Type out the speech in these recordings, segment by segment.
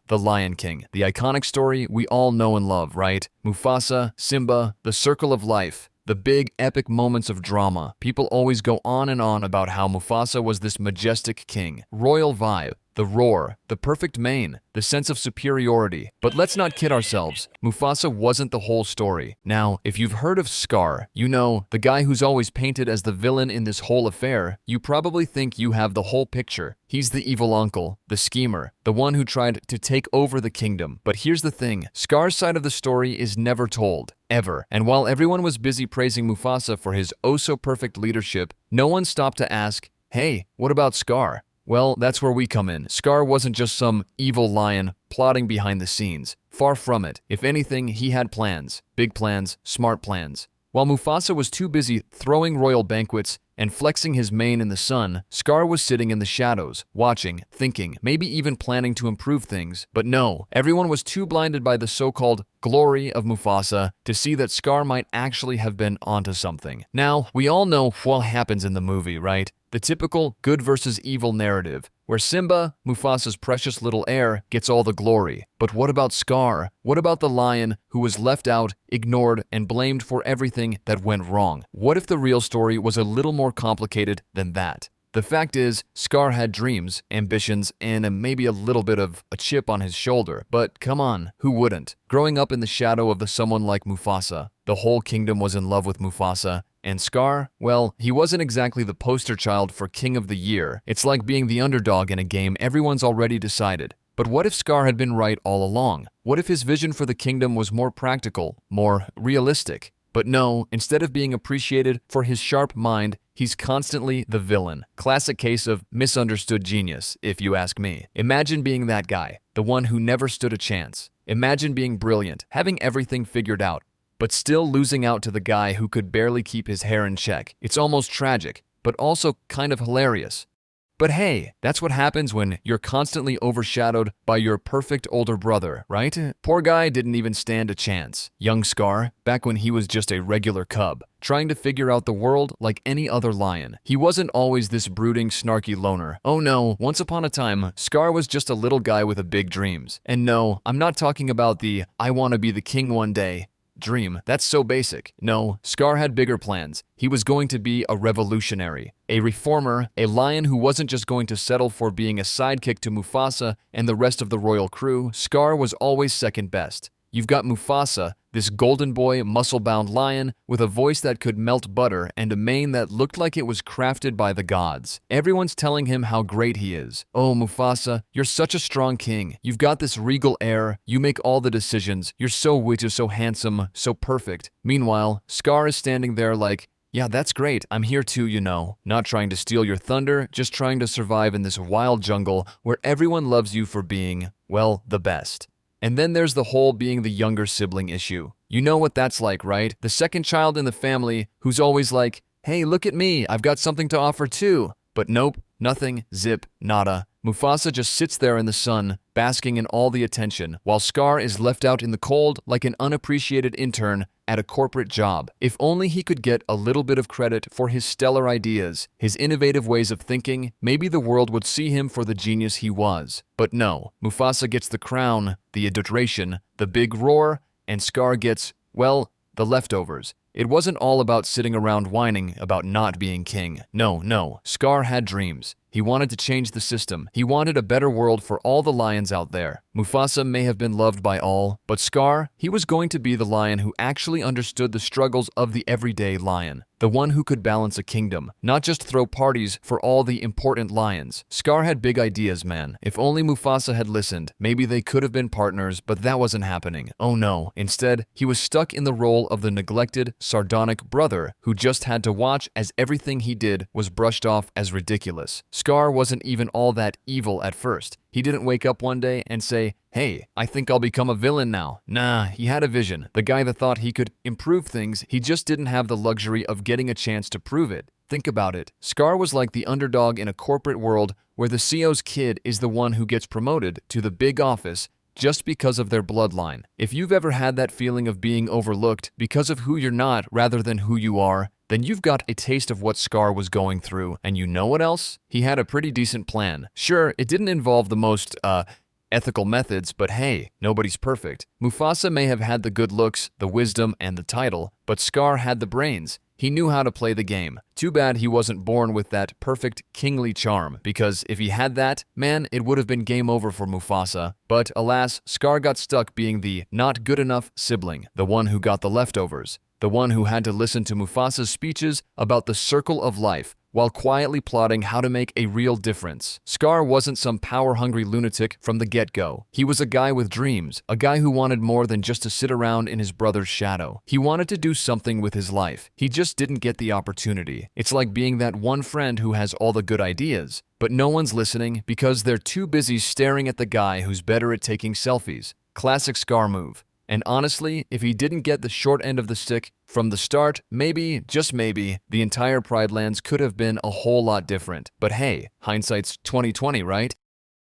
The Lion King, the iconic story we all know and love, right? Mufasa, Simba, the circle of life. The big, epic moments of drama. People always go on and on about how Mufasa was this majestic king. Royal vibe, the roar, the perfect mane, the sense of superiority. But let's not kid ourselves. Mufasa wasn't the whole story. Now, if you've heard of Scar, you know, the guy who's always painted as the villain in this whole affair, you probably think you have the whole picture. He's the evil uncle, the schemer, the one who tried to take over the kingdom. But here's the thing, Scar's side of the story is never told. Ever. And while everyone was busy praising Mufasa for his oh-so-perfect leadership, no one stopped to ask, hey, what about Scar? Well, that's where we come in. Scar wasn't just some evil lion plotting behind the scenes. Far from it. If anything, he had plans. Big plans, smart plans. While Mufasa was too busy throwing royal banquets and flexing his mane in the sun, Scar was sitting in the shadows, watching, thinking, maybe even planning to improve things. But no, everyone was too blinded by the so-called glory of Mufasa to see that Scar might actually have been onto something. Now, we all know what happens in the movie, right? The typical good versus evil narrative, where Simba, Mufasa's precious little heir, gets all the glory. But what about Scar? What about the lion who was left out, ignored, and blamed for everything that went wrong? What if the real story was a little more complicated than that? The fact is, Scar had dreams, ambitions, and maybe a little bit of a chip on his shoulder. But come on, who wouldn't? Growing up in the shadow of someone like Mufasa, the whole kingdom was in love with Mufasa. And Scar, well, he wasn't exactly the poster child for King of the Year. It's like being the underdog in a game everyone's already decided. But what if Scar had been right all along? What if his vision for the kingdom was more practical, more realistic? But no, instead of being appreciated for his sharp mind, he's constantly the villain. Classic case of misunderstood genius, if you ask me. Imagine being that guy, the one who never stood a chance. Imagine being brilliant, having everything figured out, but still losing out to the guy who could barely keep his hair in check. It's almost tragic, but also kind of hilarious. But hey, that's what happens when you're constantly overshadowed by your perfect older brother, right? Poor guy didn't even stand a chance. Young Scar, back when he was just a regular cub, trying to figure out the world like any other lion. He wasn't always this brooding, snarky loner. Oh no, once upon a time, Scar was just a little guy with big dreams. And no, I'm not talking about the I want to be the king one day dream. That's so basic. No, Scar had bigger plans. He was going to be a revolutionary, a reformer, a lion who wasn't just going to settle for being a sidekick to Mufasa and the rest of the royal crew. Scar was always second best. You've got Mufasa, this golden boy, muscle-bound lion with a voice that could melt butter and a mane that looked like it was crafted by the gods. Everyone's telling him how great he is. Oh, Mufasa, you're such a strong king. You've got this regal air. You make all the decisions. You're so witty, so handsome, so perfect. Meanwhile, Scar is standing there like, yeah, that's great. I'm here too, you know. Not trying to steal your thunder, just trying to survive in this wild jungle where everyone loves you for being, well, the best. And then there's the whole being the younger sibling issue. You know what that's like, right? The second child in the family who's always like, hey, look at me, I've got something to offer too. But nope, nothing, zip, nada. Mufasa just sits there in the sun, basking in all the attention, while Scar is left out in the cold like an unappreciated intern at a corporate job. If only he could get a little bit of credit for his stellar ideas, his innovative ways of thinking, maybe the world would see him for the genius he was. But no, Mufasa gets the crown, the adoration, the big roar, and Scar gets, well, the leftovers. It wasn't all about sitting around whining about not being king. No, Scar had dreams. He wanted to change the system. He wanted a better world for all the lions out there. Mufasa may have been loved by all, but Scar, he was going to be the lion who actually understood the struggles of the everyday lion. The one who could balance a kingdom, not just throw parties for all the important lions. Scar had big ideas, man. If only Mufasa had listened, maybe they could have been partners, but that wasn't happening. Oh no. Instead, he was stuck in the role of the neglected, sardonic brother who just had to watch as everything he did was brushed off as ridiculous. Scar wasn't even all that evil at first. He didn't wake up one day and say, hey, I think I'll become a villain now. Nah, he had a vision. The guy that thought he could improve things, he just didn't have the luxury of getting a chance to prove it. Think about it. Scar was like the underdog in a corporate world where the CEO's kid is the one who gets promoted to the big office just because of their bloodline. If you've ever had that feeling of being overlooked because of who you're not rather than who you are, then you've got a taste of what Scar was going through. And you know what else? He had a pretty decent plan. Sure, it didn't involve the most, ethical methods, but hey, nobody's perfect. Mufasa may have had the good looks, the wisdom, and the title, but Scar had the brains. He knew how to play the game. Too bad he wasn't born with that perfect kingly charm, because if he had that, man, it would have been game over for Mufasa. But alas, Scar got stuck being the not good enough sibling, the one who got the leftovers, the one who had to listen to Mufasa's speeches about the circle of life, while quietly plotting how to make a real difference. Scar wasn't some power-hungry lunatic from the get-go. He was a guy with dreams, a guy who wanted more than just to sit around in his brother's shadow. He wanted to do something with his life. He just didn't get the opportunity. It's like being that one friend who has all the good ideas, but no one's listening because they're too busy staring at the guy who's better at taking selfies. Classic Scar move. And honestly, if he didn't get the short end of the stick from the start, maybe, just maybe, the entire Pride Lands could have been a whole lot different. But hey, hindsight's 20/20, right?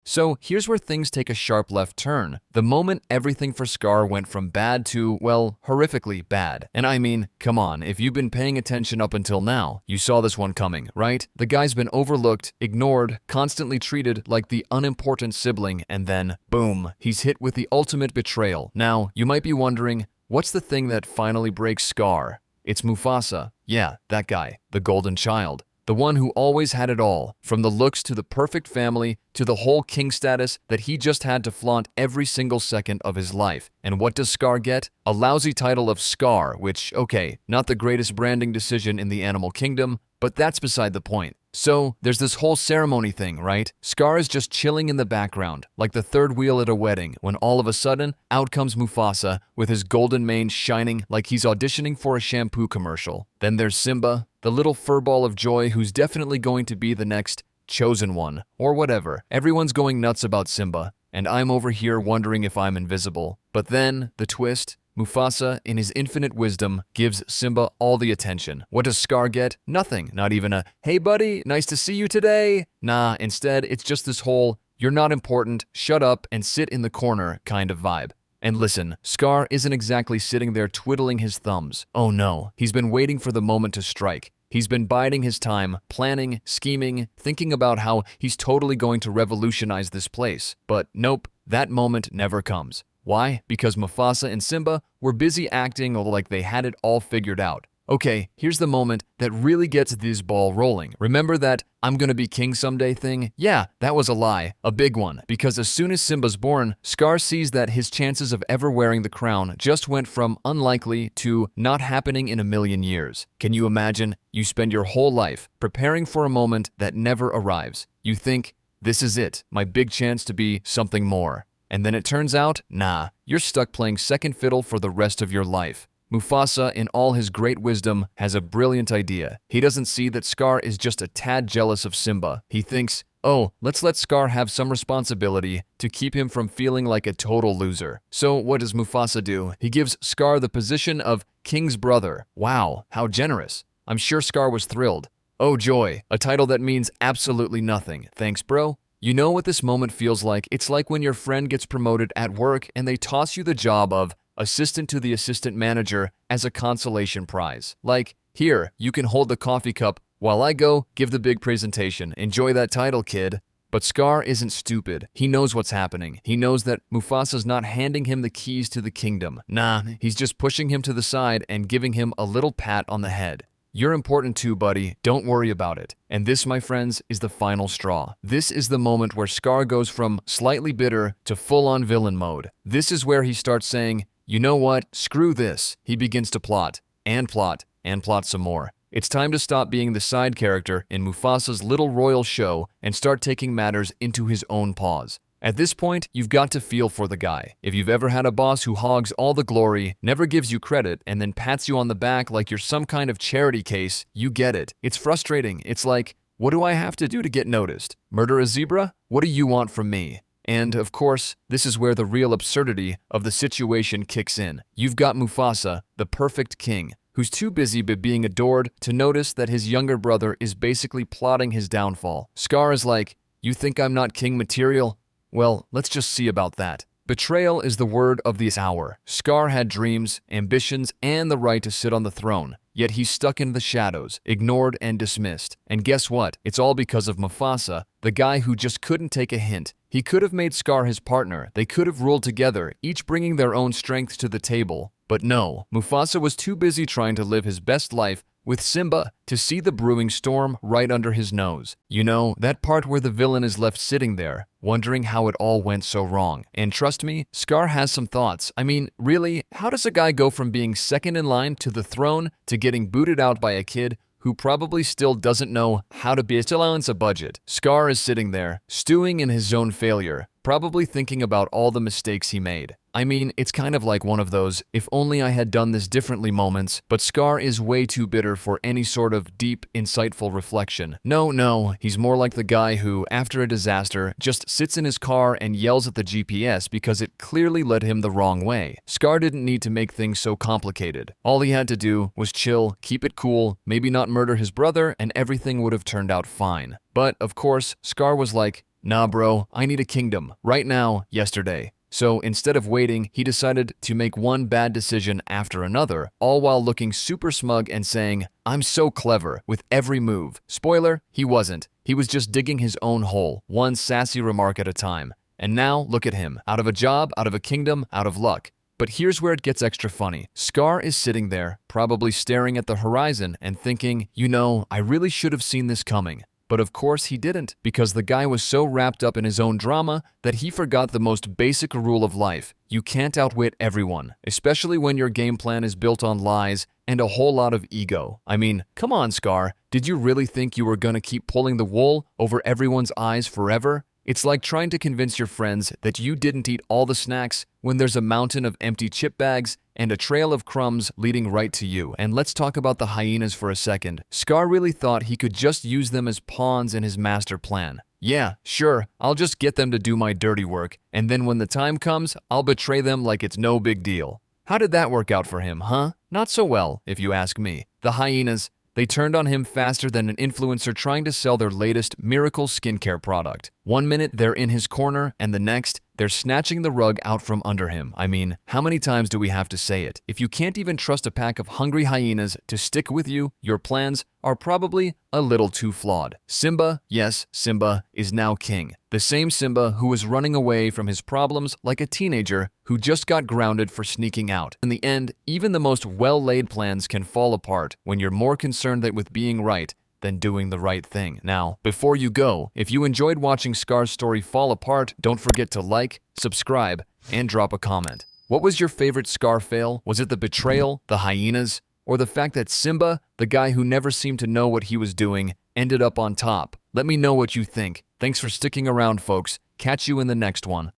So here's where things take a sharp left turn. The moment everything for Scar went from bad to, well, horrifically bad. And I mean, come on, if you've been paying attention up until now, you saw this one coming, right? The guy's been overlooked, ignored, constantly treated like the unimportant sibling, and then, boom, he's hit with the ultimate betrayal. Now, you might be wondering, what's the thing that finally breaks Scar? It's Mufasa. Yeah, that guy, the golden child. The one who always had it all, from the looks to the perfect family to the whole king status that he just had to flaunt every single second of his life. And what does Scar get? A lousy title of Scar, which, okay, not the greatest branding decision in the animal kingdom, but that's beside the point. So, there's this whole ceremony thing, right? Scar is just chilling in the background, like the third wheel at a wedding, when all of a sudden, out comes Mufasa, with his golden mane shining like he's auditioning for a shampoo commercial. Then there's Simba, the little furball of joy who's definitely going to be the next chosen one, or whatever. Everyone's going nuts about Simba, and I'm over here wondering if I'm invisible. But then, the twist, Mufasa, in his infinite wisdom, gives Simba all the attention. What does Scar get? Nothing. Not even a, hey buddy, nice to see you today. Nah, instead, it's just this whole, you're not important, shut up and sit in the corner kind of vibe. And listen, Scar isn't exactly sitting there twiddling his thumbs. Oh no, he's been waiting for the moment to strike. He's been biding his time, planning, scheming, thinking about how he's totally going to revolutionize this place. But nope, that moment never comes. Why? Because Mufasa and Simba were busy acting like they had it all figured out. Okay, here's the moment that really gets this ball rolling. Remember that I'm gonna be king someday thing? Yeah, that was a lie, a big one, because as soon as Simba's born, Scar sees that his chances of ever wearing the crown just went from unlikely to not happening in a million years. Can you imagine? You spend your whole life preparing for a moment that never arrives. You think, this is it, my big chance to be something more. And then it turns out, nah, you're stuck playing second fiddle for the rest of your life. Mufasa, in all his great wisdom, has a brilliant idea. He doesn't see that Scar is just a tad jealous of Simba. He thinks, oh, let's let Scar have some responsibility to keep him from feeling like a total loser. So what does Mufasa do? He gives Scar the position of king's brother. Wow, how generous. I'm sure Scar was thrilled. Oh joy, a title that means absolutely nothing. Thanks, bro. You know what this moment feels like? It's like when your friend gets promoted at work and they toss you the job of assistant to the assistant manager as a consolation prize. Like, here, you can hold the coffee cup while I go give the big presentation. Enjoy that title, kid. But Scar isn't stupid. He knows what's happening. He knows that Mufasa's not handing him the keys to the kingdom. Nah, he's just pushing him to the side and giving him a little pat on the head. You're important too, buddy. Don't worry about it. And this, my friends, is the final straw. This is the moment where Scar goes from slightly bitter to full-on villain mode. This is where he starts saying, you know what? Screw this. He begins to plot, and plot, and plot some more. It's time to stop being the side character in Mufasa's little royal show and start taking matters into his own paws. At this point, you've got to feel for the guy. If you've ever had a boss who hogs all the glory, never gives you credit, and then pats you on the back like you're some kind of charity case, you get it. It's frustrating. It's like, what do I have to do to get noticed? Murder a zebra? What do you want from me? And, of course, this is where the real absurdity of the situation kicks in. You've got Mufasa, the perfect king, who's too busy being adored to notice that his younger brother is basically plotting his downfall. Scar is like, you think I'm not king material? Well, let's just see about that. Betrayal is the word of this hour. Scar had dreams, ambitions, and the right to sit on the throne. Yet he's stuck in the shadows, ignored and dismissed. And guess what? It's all because of Mufasa, the guy who just couldn't take a hint. He could have made Scar his partner. They could have ruled together, each bringing their own strength to the table. But no, Mufasa was too busy trying to live his best life with Simba to see the brewing storm right under his nose. You know, that part where the villain is left sitting there, wondering how it all went so wrong. And trust me, Scar has some thoughts. I mean, really, how does a guy go from being second in line to the throne to getting booted out by a kid who probably still doesn't know how to balance a budget? Scar is sitting there, stewing in his own failure, probably thinking about all the mistakes he made. I mean, it's kind of like one of those if only I had done this differently moments, but Scar is way too bitter for any sort of deep, insightful reflection. No, he's more like the guy who, after a disaster, just sits in his car and yells at the GPS because it clearly led him the wrong way. Scar didn't need to make things so complicated. All he had to do was chill, keep it cool, maybe not murder his brother, and everything would have turned out fine. But, of course, Scar was like, "Nah bro, I need a kingdom. Right now, yesterday." So instead of waiting, he decided to make one bad decision after another, all while looking super smug and saying, "I'm so clever," with every move. Spoiler, he wasn't. He was just digging his own hole, one sassy remark at a time. And now, look at him. Out of a job, out of a kingdom, out of luck. But here's where it gets extra funny. Scar is sitting there, probably staring at the horizon and thinking, you know, I really should have seen this coming. But of course he didn't, because the guy was so wrapped up in his own drama that he forgot the most basic rule of life. You can't outwit everyone, especially when your game plan is built on lies and a whole lot of ego. I mean, come on, Scar, did you really think you were gonna keep pulling the wool over everyone's eyes forever? It's like trying to convince your friends that you didn't eat all the snacks when there's a mountain of empty chip bags and a trail of crumbs leading right to you. And let's talk about the hyenas for a second. Scar really thought he could just use them as pawns in his master plan. Yeah, sure, I'll just get them to do my dirty work, and then when the time comes, I'll betray them like it's no big deal. How did that work out for him, huh? Not so well, if you ask me. The hyenas, they turned on him faster than an influencer trying to sell their latest miracle skincare product. One minute they're in his corner, and the next, they're snatching the rug out from under him. I mean, how many times do we have to say it? If you can't even trust a pack of hungry hyenas to stick with you, your plans are probably a little too flawed. Simba, yes, Simba, is now king. The same Simba who was running away from his problems like a teenager who just got grounded for sneaking out. In the end, even the most well-laid plans can fall apart when you're more concerned with being right than doing the right thing. Now, before you go, if you enjoyed watching Scar's story fall apart, don't forget to like, subscribe, and drop a comment. What was your favorite Scar fail? Was it the betrayal, the hyenas, or the fact that Simba, the guy who never seemed to know what he was doing, ended up on top? Let me know what you think. Thanks for sticking around, folks. Catch you in the next one.